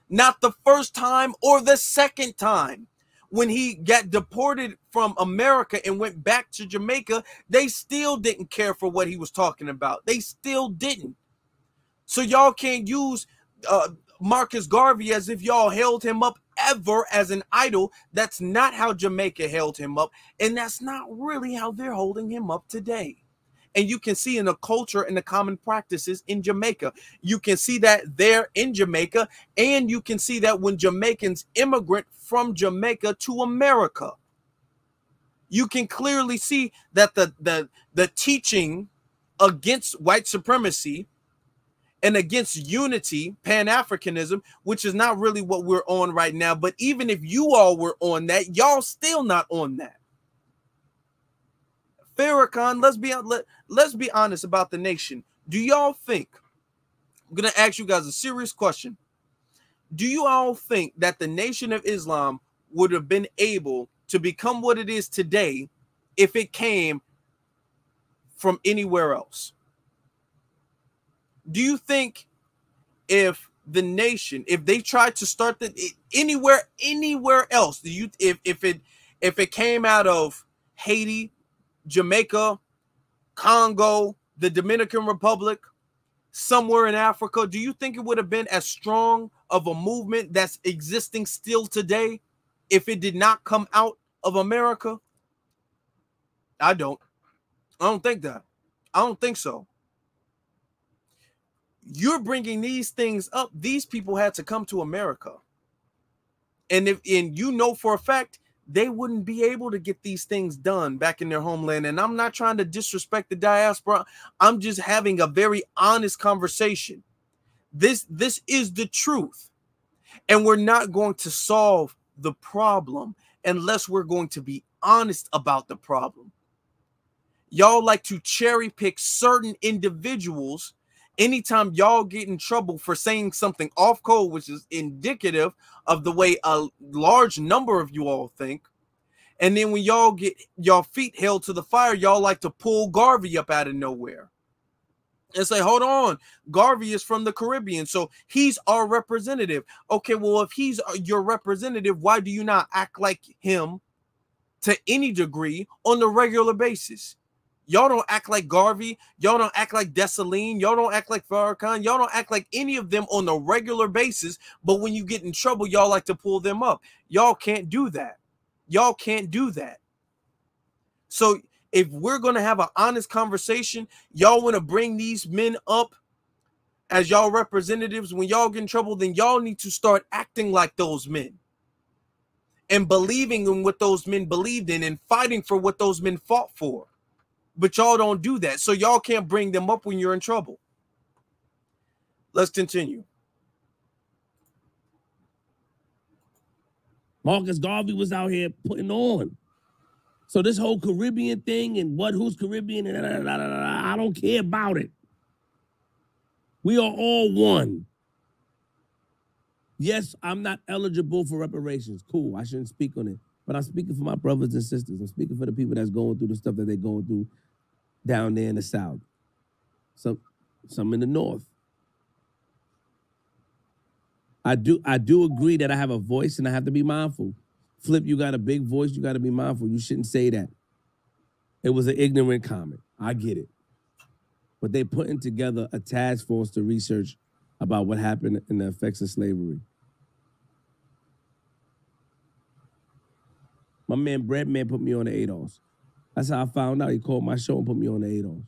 Speaker 2: Not the first time or the second time. When he got deported from America and went back to Jamaica, they still didn't care for what he was talking about. They still didn't. So y'all can't use Marcus Garvey as if y'all held him up ever as an idol. That's not how Jamaica held him up, and that's not really how they're holding him up today. And you can see in the culture and the common practices in Jamaica. You can see that there in Jamaica, and you can see that when Jamaicans immigrate from Jamaica to America. You can clearly see that the teaching against white supremacy and against unity, Pan-Africanism, which is not really what we're on right now. But even if you all were on that, y'all still not on that. Farrakhan, let's be honest about the nation. Do y'all think, I'm going to ask you guys a serious question. Do you all think that the Nation of Islam would have been able to become what it is today if it came from anywhere else? Do you think if the nation, if they tried to start anywhere else, do you if it came out of Haiti, Jamaica, Congo, the Dominican Republic, somewhere in Africa, do you think it would have been as strong of a movement that's existing still today if it did not come out of America? I don't think that. I don't think so. You're bringing these things up. These people had to come to America. And you know for a fact, they wouldn't be able to get these things done back in their homeland. And I'm not trying to disrespect the diaspora. I'm just having a very honest conversation. This is the truth. And we're not going to solve the problem unless we're going to be honest about the problem. Y'all like to cherry pick certain individuals anytime y'all get in trouble for saying something off code, which is indicative of the way a large number of you all think. And then when y'all get your feet held to the fire, y'all like to pull Garvey up out of nowhere and say, hold on, Garvey is from the Caribbean, so he's our representative. Okay, well, if he's your representative, why do you not act like him to any degree on a regular basis? Y'all don't act like Garvey. Y'all don't act like Dessalines. Y'all don't act like Farrakhan. Y'all don't act like any of them on a regular basis. But when you get in trouble, y'all like to pull them up. Y'all can't do that. Y'all can't do that. So if we're going to have an honest conversation, y'all want to bring these men up as y'all representatives. When y'all get in trouble, then y'all need to start acting like those men and believing in what those men believed in and fighting for what those men fought for. But y'all don't do that. So y'all can't bring them up when you're in trouble. Let's continue.
Speaker 4: Marcus Garvey was out here putting on. So this whole Caribbean thing and who's Caribbean and I don't care about it. We are all one. Yes, I'm not eligible for reparations. Cool, I shouldn't speak on it. But I'm speaking for my brothers and sisters. I'm speaking for the people that's going through the stuff that they're going through down there in the South. Some in the North. I do agree that I have a voice and I have to be mindful. Flip, you got a big voice, you got to be mindful. You shouldn't say that. It was an ignorant comment. I get it. But they putting together a task force to research about what happened in the effects of slavery. My man Breadman put me on the ADOS. That's how I found out. He called my show and put me on the ADOS.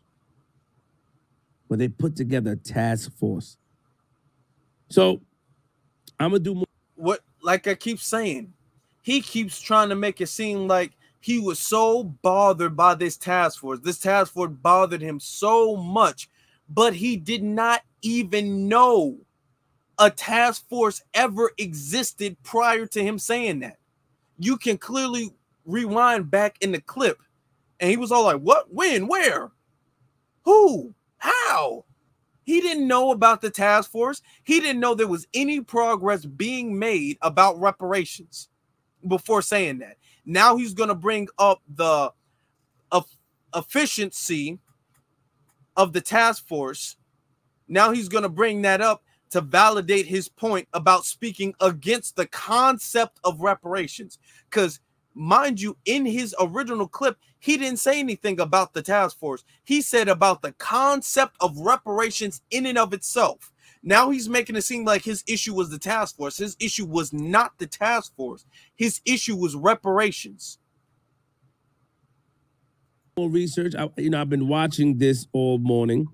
Speaker 4: But they put together a task force. So I'm gonna do more.
Speaker 2: What, like I keep saying, he keeps trying to make it seem like he was so bothered by this task force. This task force bothered him so much, but he did not even know a task force ever existed prior to him saying that. You can clearly rewind back in the clip, and he was all like, what, when, where, who, how? He didn't know about the task force. He didn't know there was any progress being made about reparations before saying that. Now he's going to bring up the efficiency of the task force. Now he's going to bring that up to validate his point about speaking against the concept of reparations. Because, mind you, in his original clip, he didn't say anything about the task force. He said about the concept of reparations in and of itself. Now he's making it seem like his issue was the task force. His issue was not the task force. His issue was reparations.
Speaker 4: Research. I've been watching this all morning.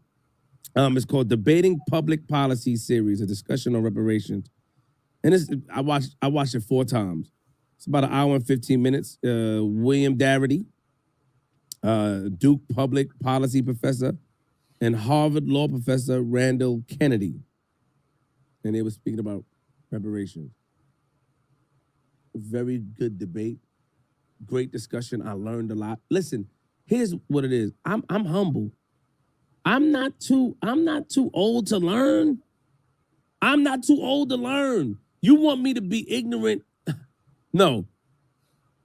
Speaker 4: It's called Debating Public Policy Series, a discussion on reparations. And I watched it 4 times. It's about an hour and 15 minutes. William Darity, Duke Public Policy Professor, and Harvard Law Professor Randall Kennedy. And they were speaking about reparations. Very good debate. Great discussion. I learned a lot. Listen, here's what it is. I'm humble. I'm not too old to learn. I'm not too old to learn. You want me to be ignorant? No,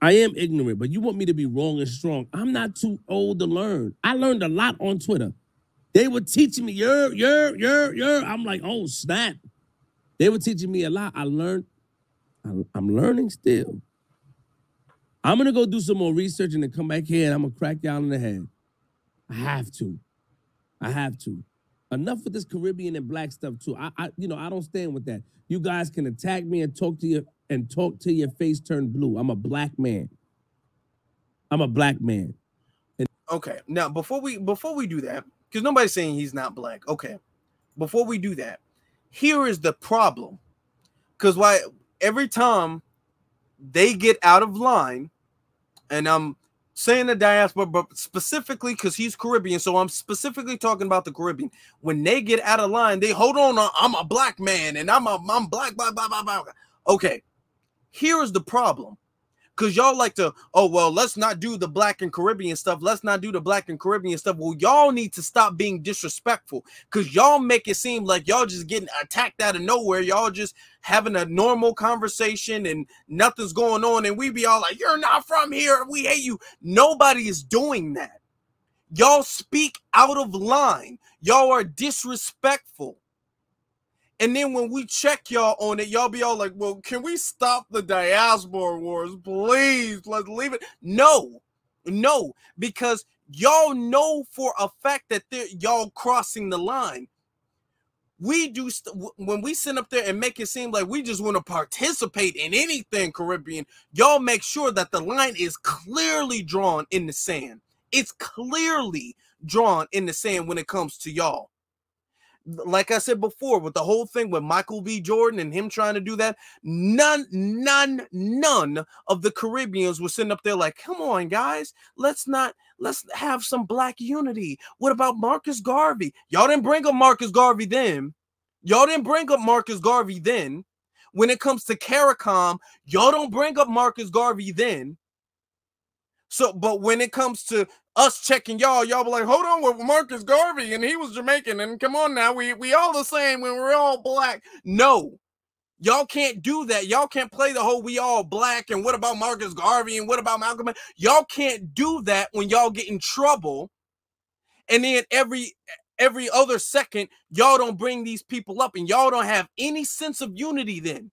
Speaker 4: I am ignorant, but you want me to be wrong and strong. I'm not too old to learn. I learned a lot on Twitter. They were teaching me, I'm like, oh, snap. They were teaching me a lot. I learned. I'm learning still. I'm going to go do some more research and then come back here and I'm going to crack y'all in the head. I have to. Enough with this Caribbean and black stuff too. I don't stand with that. You guys can attack me and talk till your face turn blue. I'm a black man.
Speaker 2: Okay, now before we do that, because nobody's saying he's not black. Okay, before we do that, here is the problem. Because why every time they get out of line, and I'm saying the diaspora, but specifically because he's Caribbean, so I'm specifically talking about the Caribbean. When they get out of line, they hold on. I'm a black man, and I'm black, blah, blah, blah, blah. Okay, here is the problem. Because y'all like to, oh, well, let's not do the black and Caribbean stuff. Let's not do the black and Caribbean stuff. Well, y'all need to stop being disrespectful because y'all make it seem like y'all just getting attacked out of nowhere. Y'all just having a normal conversation and nothing's going on. And we be all like, you're not from here. We hate you. Nobody is doing that. Y'all speak out of line. Y'all are disrespectful. And then when we check y'all on it, y'all be all like, well, can we stop the diaspora wars, please? Let's leave it. No, because y'all know for a fact that y'all crossing the line. We do, when we sit up there and make it seem like we just want to participate in anything Caribbean, y'all make sure that the line is clearly drawn in the sand. It's clearly drawn in the sand when it comes to y'all. Like I said before, with the whole thing with Michael B. Jordan and him trying to do that, none of the Caribbeans were sitting up there like, come on, guys, let's have some black unity. What about Marcus Garvey? Y'all didn't bring up Marcus Garvey then. When it comes to CARICOM, y'all don't bring up Marcus Garvey then. So, but when it comes to us checking y'all be like, hold on, with Marcus Garvey, and he was Jamaican, and come on now, we all the same when we're all black. No, y'all can't do that. Y'all can't play the whole we all black, and what about Marcus Garvey, and what about Malcolm? Y'all can't do that when y'all get in trouble, and then every other second, y'all don't bring these people up, and y'all don't have any sense of unity then.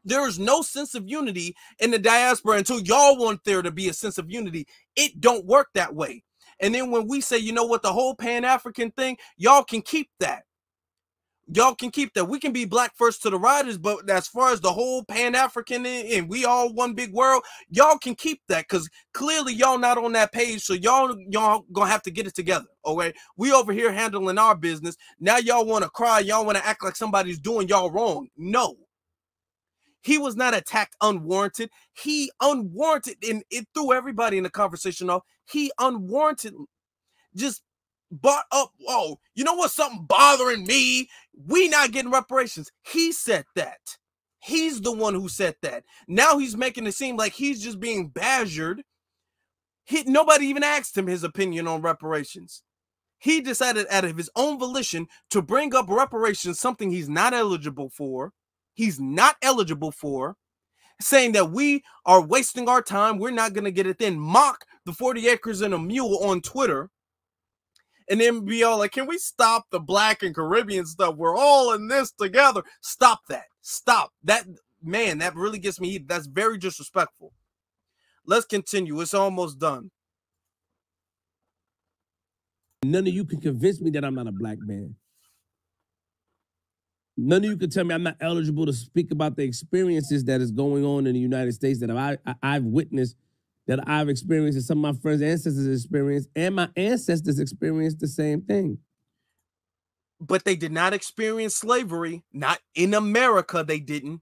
Speaker 2: There is no sense of unity in the diaspora until y'all want there to be a sense of unity. It don't work that way. And then when we say, you know what, the whole Pan-African thing, y'all can keep that. Y'all can keep that. We can be black first to the riders, but as far as the whole Pan-African and we all one big world, y'all can keep that, because clearly y'all not on that page, so y'all gonna have to get it together, okay? We over here handling our business. Now y'all want to cry, y'all want to act like somebody's doing y'all wrong. No. He was not attacked unwarranted. He unwarranted, and it threw everybody in the conversation off. He unwarranted just brought up, oh, you know what's something bothering me? We not getting reparations. He said that. He's the one who said that. Now he's making it seem like he's just being badgered. Nobody even asked him his opinion on reparations. He decided out of his own volition to bring up reparations, something he's not eligible for. He's not eligible for, saying that we are wasting our time. We're not going to get it. Then mock the 40 acres and a mule on Twitter. And then be all like, can we stop the black and Caribbean stuff? We're all in this together. Stop that. Stop that. Man, that really gets me. That's very disrespectful. Let's continue. It's almost done.
Speaker 4: None of you can convince me that I'm not a black man. None of you can tell me I'm not eligible to speak about the experiences that is going on in the United States that I've witnessed, that I've experienced, and some of my friends' ancestors experienced, and my ancestors experienced the same thing.
Speaker 2: But they did not experience slavery. Not in America, they didn't.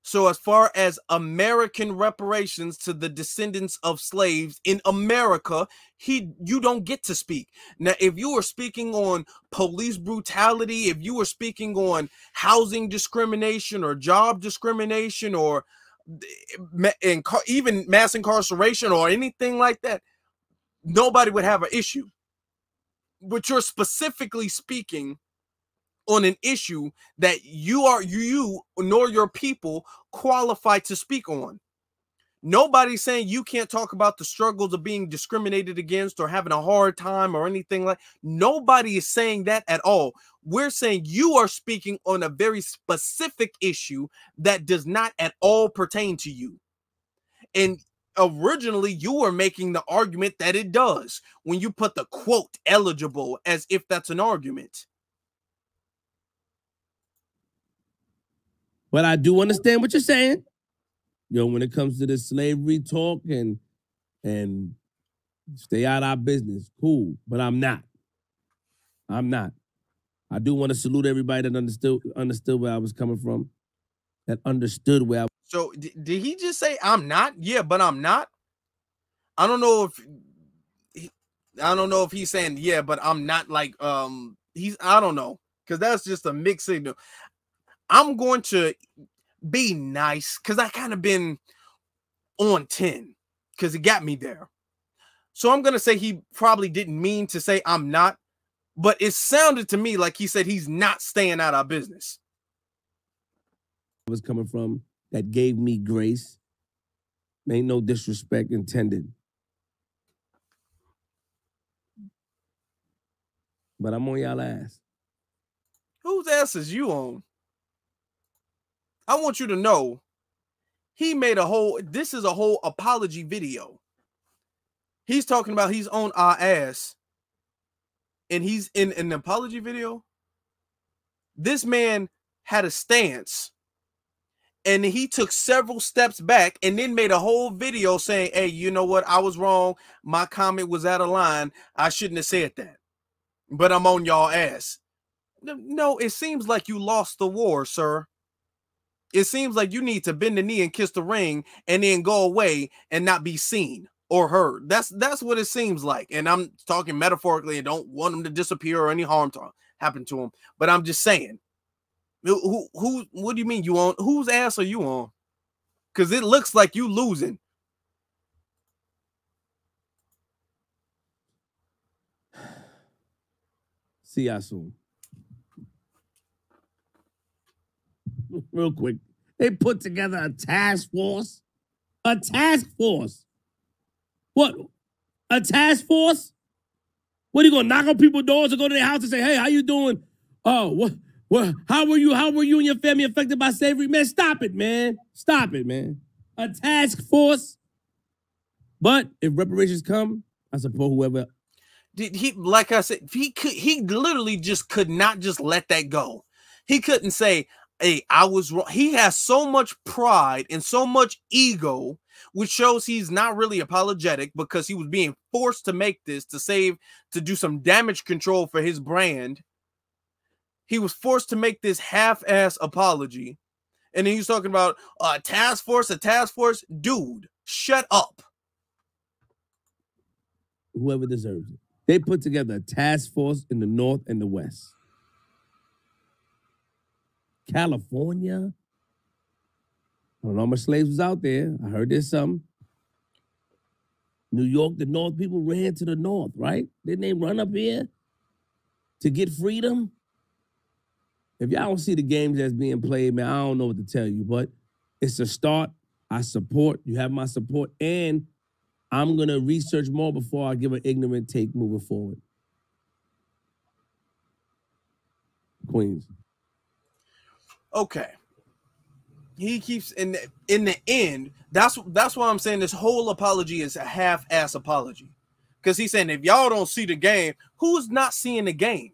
Speaker 2: So as far as American reparations to the descendants of slaves in America, you don't get to speak. Now, if you were speaking on police brutality, if you were speaking on housing discrimination or job discrimination or even mass incarceration or anything like that, nobody would have an issue. But you're specifically speaking on an issue that you nor your people qualified to speak on. Nobody's saying you can't talk about the struggles of being discriminated against or having a hard time or anything like. Nobody is saying that at all. We're saying you are speaking on a very specific issue that does not at all pertain to you. And originally you were making the argument that it does when you put the quote eligible as if that's an argument.
Speaker 4: But I do understand what you're saying. You know, when it comes to this slavery talk and stay out of our business, cool. But I'm not. I'm not. I do want to salute everybody that understood where I was coming from. That understood where I was.
Speaker 2: So did he just say I'm not? Yeah, but I'm not. I don't know if he's saying yeah, but I'm not, like I don't know, because that's just a mixed signal. I'm going to be nice because I kind of been on 10 because it got me there. So I'm going to say he probably didn't mean to say I'm not, but it sounded to me like he said he's not staying out of business.
Speaker 4: Was coming from that gave me grace. Ain't no disrespect intended. But I'm on y'all ass.
Speaker 2: Whose ass is you on? I want you to know he made this is a whole apology video. He's talking about he's on our ass and he's in an apology video. This man had a stance and he took several steps back and then made a whole video saying, hey, you know what? I was wrong. My comment was out of line. I shouldn't have said that, but I'm on y'all ass. No, it seems like you lost the war, sir. It seems like you need to bend the knee and kiss the ring and then go away and not be seen or heard. That's what it seems like. And I'm talking metaphorically and don't want him to disappear or any harm to happen to him. But I'm just saying, What do you mean you on? Whose ass are you on? Because it looks like you losing.
Speaker 4: See y'all soon. Real quick. They put together a task force. A task force. What? A task force? What, are you gonna knock on people's doors and go to their house and say, hey, how you doing? Oh, what how were you and your family affected by slavery? Man, stop it, man. Stop it, man. A task force. But if reparations come, I support whoever.
Speaker 2: He, like I said, he literally just could not just let that go. He couldn't say, hey, I was wrong. He has so much pride and so much ego, which shows he's not really apologetic because he was being forced to make this to do some damage control for his brand. He was forced to make this half-ass apology. And then he's talking about a task force. Dude, shut up.
Speaker 4: Whoever deserves it. They put together a task force in the North and the West. California. I don't know how much slaves was out there. I heard there's some. New York, the North, people ran to the North, right? Didn't they run up here to get freedom? If y'all don't see the games that's being played, man, I don't know what to tell you, but it's a start. I support. You have my support. And I'm going to research more before I give an ignorant take moving forward. Queens.
Speaker 2: Okay. He keeps in the end. That's why I'm saying this whole apology is a half-ass apology. Because he's saying if y'all don't see the game, who's not seeing the game?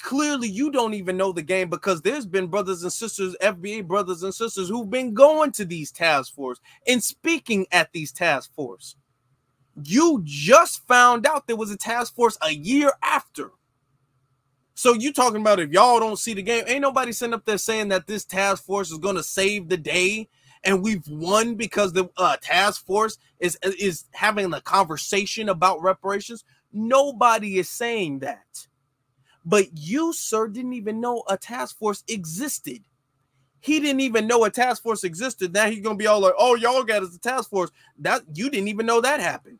Speaker 2: Clearly, you don't even know the game because there's been brothers and sisters, FBA brothers and sisters who've been going to these task force and speaking at these task force. You just found out there was a task force a year after. So you talking about if y'all don't see the game, ain't nobody sitting up there saying that this task force is going to save the day and we've won because the task force is having a conversation about reparations. Nobody is saying that. But you, sir, didn't even know a task force existed. He didn't even know a task force existed. Now he's going to be all like, oh, y'all got us a task force. That you didn't even know that happened.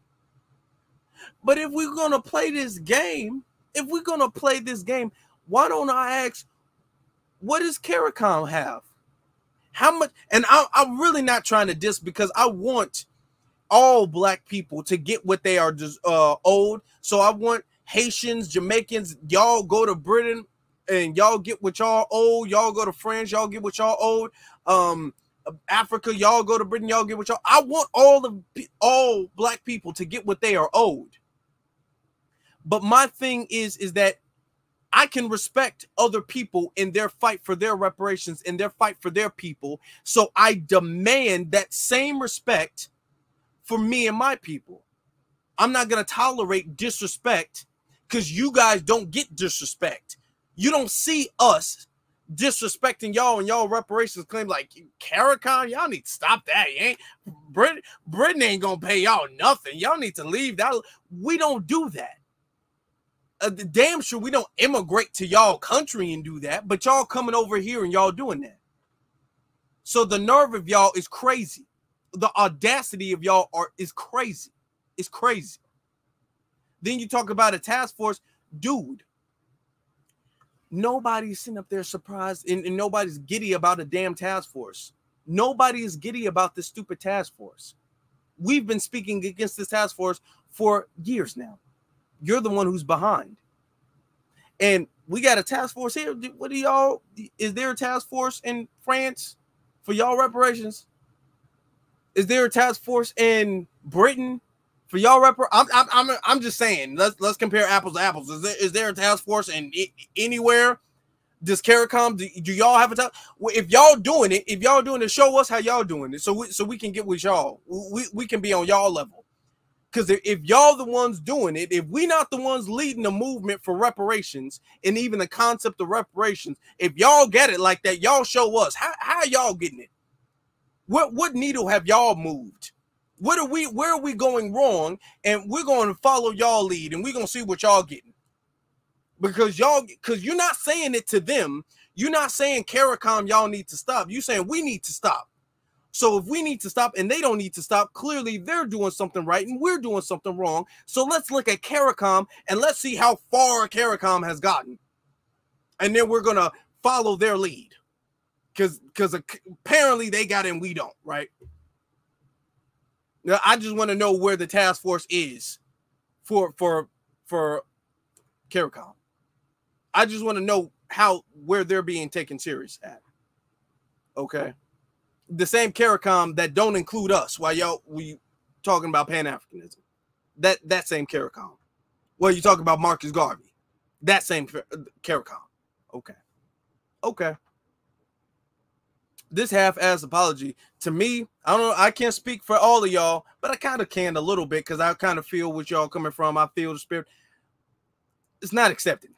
Speaker 2: But if we're going to play this game, why don't I ask, what does CARICOM have? How much? And I'm really not trying to diss because I want all black people to get what they are owed. So I want Haitians, Jamaicans, y'all go to Britain and y'all get what y'all owe. Y'all go to France, y'all get what y'all owed. Africa, y'all go to Britain, y'all get what y'all. I want all black people to get what they are owed. But my thing is that I can respect other people in their fight for their reparations and their fight for their people. So I demand that same respect for me and my people. I'm not going to tolerate disrespect because you guys don't get disrespect. You don't see us disrespecting y'all and y'all reparations claim like CARICOM. Y'all need to stop that. You ain't Britain ain't going to pay y'all nothing. Y'all need to leave that. We don't do that. Damn sure we don't immigrate to y'all country and do that, but y'all coming over here and y'all doing that. So the nerve of y'all is crazy. The audacity of y'all is crazy. It's crazy. Then you talk about a task force. Dude, nobody's sitting up there surprised and nobody's giddy about a damn task force. Nobody is giddy about this stupid task force. We've been speaking against this task force for years now. You're the one who's behind. And we got a task force here. What do y'all, is there a task force in France for y'all reparations? Is there a task force in Britain for y'all I'm just saying, let's compare apples to apples. Is there a task force in anywhere? Does CARICOM, do y'all have a task? Well, if y'all doing it, show us how y'all doing it so we can get with y'all. We can be on y'all level. Because if y'all the ones doing it, if we not the ones leading the movement for reparations and even the concept of reparations, if y'all get it like that, y'all show us how y'all getting it. What needle have y'all moved? Where are we going wrong? And we're going to follow y'all lead and we're going to see what y'all getting. Because you're not saying it to them. You're not saying CARICOM, y'all need to stop. You're saying we need to stop. So if we need to stop and they don't need to stop, clearly they're doing something right and we're doing something wrong. So let's look at CARICOM and let's see how far CARICOM has gotten. And then we're going to follow their lead. Because apparently they got it and we don't, right? Now, I just want to know where the task force is for CARICOM. I just want to know where they're being taken serious at. Okay. The same CARICOM that don't include us while we talking about Pan-Africanism. That same CARICOM. Well, you talking about Marcus Garvey. That same CARICOM. Okay. Okay. This half-ass apology, to me, I don't know, I can't speak for all of y'all, but I kind of can a little bit because I kind of feel what y'all coming from. I feel the spirit. It's not accepted.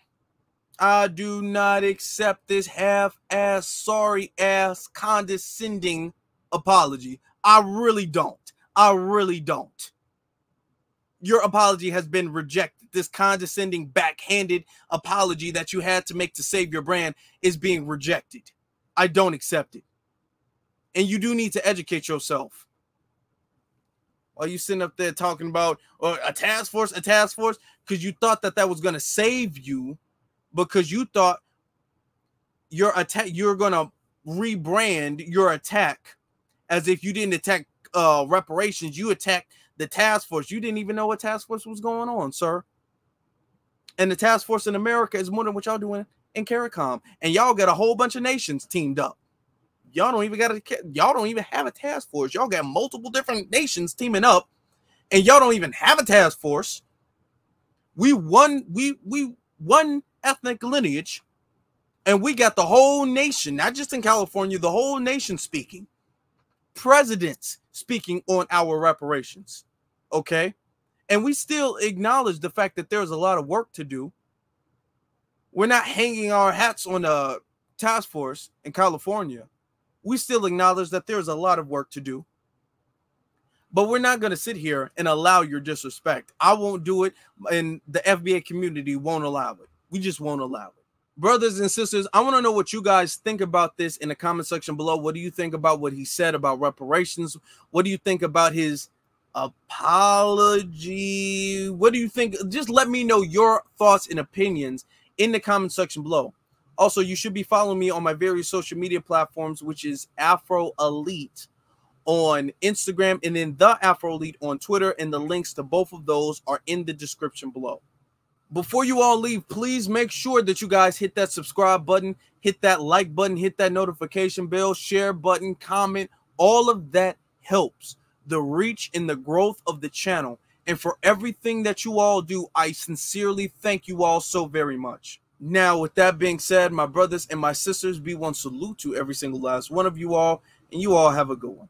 Speaker 2: I do not accept this half-ass, sorry-ass, condescending apology. I really don't. I really don't. Your apology has been rejected. This condescending, backhanded apology that you had to make to save your brand is being rejected. I don't accept it. And you do need to educate yourself. While you sitting up there talking about a task force, because you thought that was going to save you, because you thought your attack, you're going to rebrand your attack as if you didn't attack reparations. You attacked the task force. You didn't even know what task force was going on, sir. And the task force in America is more than what y'all doing in CARICOM. And y'all got a whole bunch of nations teamed up. Y'all don't even have a task force. Y'all got multiple different nations teaming up, and y'all don't even have a task force. We one ethnic lineage, and we got the whole nation, not just in California, the whole nation speaking. Presidents speaking on our reparations. Okay? And we still acknowledge the fact that there's a lot of work to do. We're not hanging our hats on a task force in California. We still acknowledge that there's a lot of work to do. But we're not going to sit here and allow your disrespect. I won't do it, and the FBA community won't allow it. We just won't allow it. Brothers and sisters, I want to know what you guys think about this in the comment section below. What do you think about what he said about reparations? What do you think about his apology? What do you think? Just let me know your thoughts and opinions in the comment section below. Also, you should be following me on my various social media platforms, which is Afro Elite on Instagram and then the Afro Elite on Twitter. And the links to both of those are in the description below. Before you all leave, please make sure that you guys hit that subscribe button, hit that like button, hit that notification bell, share button, comment. All of that helps the reach and the growth of the channel. And for everything that you all do, I sincerely thank you all so very much. Now, with that being said, my brothers and my sisters, be one salute to every single last one of you all, and you all have a good one.